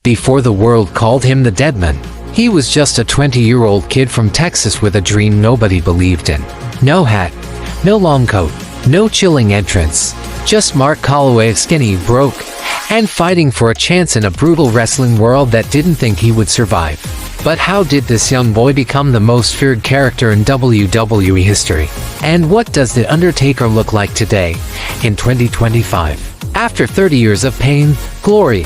Before the world called him the Deadman, he was just a 20-year-old kid from Texas with a dream nobody believed in. No hat, no long coat, no chilling entrance. Just Mark Calaway, skinny, broke, and fighting for a chance in a brutal wrestling world that didn't think he would survive. But how did this young boy become the most feared character in WWE history? And what does The Undertaker look like today, in 2025? After 30 years of pain, glory,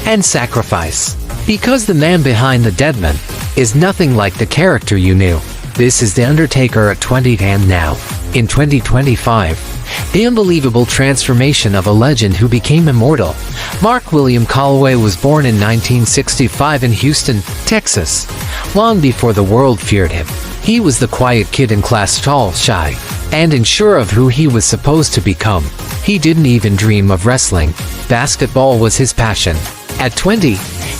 and sacrifice. Because the man behind the Deadman is nothing like the character you knew. This is The Undertaker at 20 and now, in 2025. The unbelievable transformation of a legend who became immortal. Mark William Calaway was born in 1965 in Houston, Texas. Long before the world feared him, he was the quiet kid in class, tall, shy, and unsure of who he was supposed to become. He didn't even dream of wrestling. Basketball was his passion. At 20,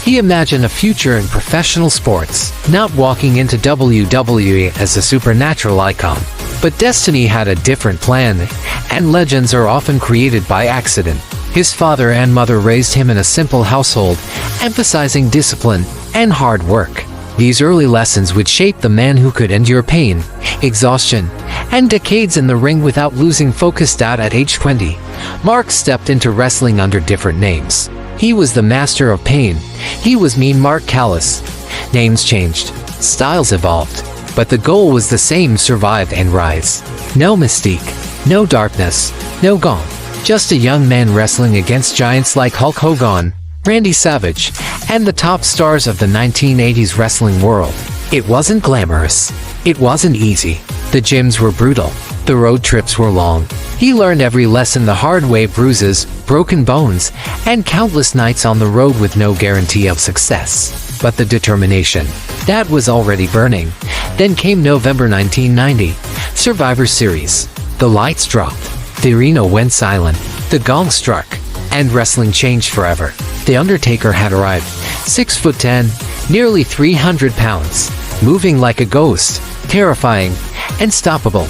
he imagined a future in professional sports, not walking into WWE as a supernatural icon. But destiny had a different plan, and legends are often created by accident. His father and mother raised him in a simple household, emphasizing discipline and hard work. These early lessons would shape the man who could endure pain, exhaustion, and decades in the ring without losing focus. At age 20, Mark stepped into wrestling under different names. He was the master of pain. He was Mean Mark Callous. Names changed, styles evolved, but the goal was the same: survive and rise. No mystique, no darkness, no gong. Just a young man wrestling against giants like Hulk Hogan, Randy Savage, and the top stars of the 1980s wrestling world. It wasn't glamorous. It wasn't easy. The gyms were brutal. The road trips were long. He learned every lesson the hard way: bruises, broken bones, and countless nights on the road with no guarantee of success. But the determination, that was already burning. Then came November 1990, Survivor Series. The lights dropped. The arena went silent. The gong struck. And wrestling changed forever. The Undertaker had arrived. 6'10", nearly 300 pounds, moving like a ghost, terrifying, unstoppable,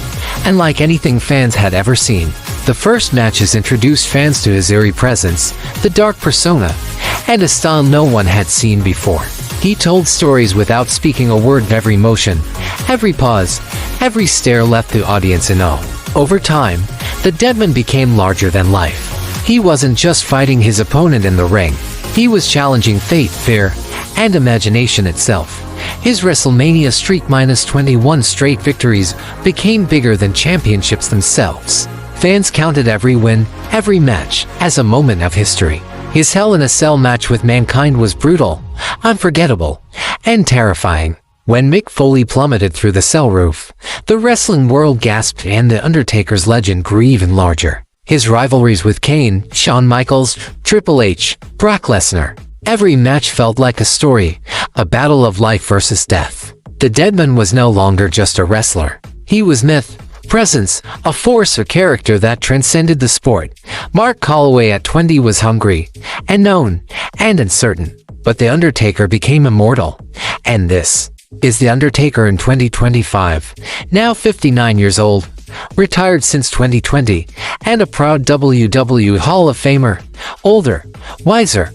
unlike anything fans had ever seen. The first matches introduced fans to his eerie presence, the dark persona, and a style no one had seen before. He told stories without speaking a word. Every motion, every pause, every stare left the audience in awe. Over time, the Deadman became larger than life. He wasn't just fighting his opponent in the ring. He was challenging fate, fear, and imagination itself. His WrestleMania streak, minus 21 straight victories, became bigger than championships themselves. Fans counted every win, every match, as a moment of history. His Hell in a Cell match with Mankind was brutal, unforgettable, and terrifying. When Mick Foley plummeted through the cell roof, the wrestling world gasped, and The Undertaker's legend grew even larger. His rivalries with Kane, Shawn Michaels, Triple H, Brock Lesnar. Every match felt like a story, a battle of life versus death. The Deadman was no longer just a wrestler. He was myth, presence, a force, a character that transcended the sport. Mark Calaway at 20 was hungry, and known, and uncertain. But The Undertaker became immortal. And this is The Undertaker in 2025, now 59 years old, retired since 2020, and a proud WWE Hall of Famer, older, wiser,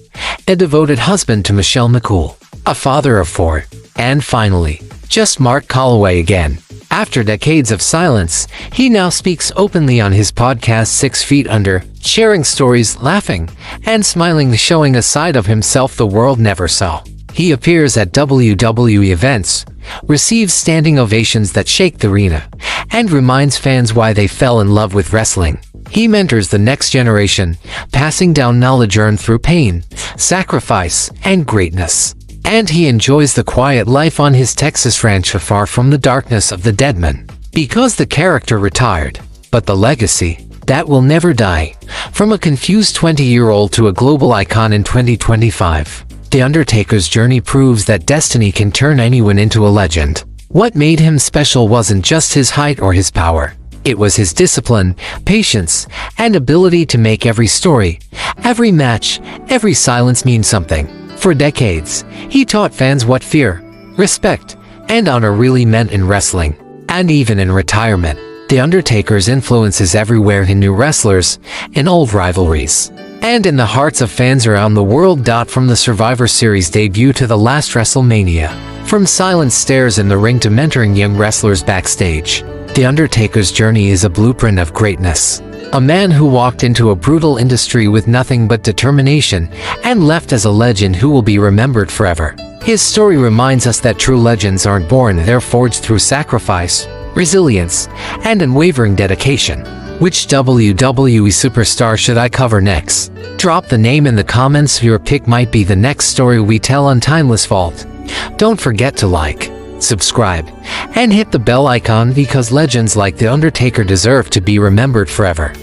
a devoted husband to Michelle McCool, a father of 4, and finally, just Mark Calaway again. After decades of silence, he now speaks openly on his podcast 6 Feet Under, sharing stories, laughing, and smiling, showing a side of himself the world never saw. He appears at WWE events, receives standing ovations that shake the arena, and reminds fans why they fell in love with wrestling. He mentors the next generation, passing down knowledge earned through pain, sacrifice, and greatness. And he enjoys the quiet life on his Texas ranch, far from the darkness of the Deadman. Because the character retired, but the legacy, that will never die. From a confused 20-year-old to a global icon in 2025. The Undertaker's journey proves that destiny can turn anyone into a legend. What made him special wasn't just his height or his power. It was his discipline, patience, and ability to make every story, every match, every silence mean something. For decades, he taught fans what fear, respect, and honor really meant in wrestling. And even in retirement, The Undertaker's influence is everywhere, in new wrestlers, in old rivalries. and in the hearts of fans around the world. From the Survivor Series debut to the last WrestleMania, from silent stares in the ring to mentoring young wrestlers backstage, The Undertaker's journey is a blueprint of greatness. A man who walked into a brutal industry with nothing but determination and left as a legend who will be remembered forever. His story reminds us that true legends aren't born, they're forged through sacrifice, resilience, and unwavering dedication. Which WWE superstar should I cover next? Drop the name in the comments. Your pick might be the next story we tell on Timeless Vault. Don't forget to like, subscribe, and hit the bell icon because legends like The Undertaker deserve to be remembered forever.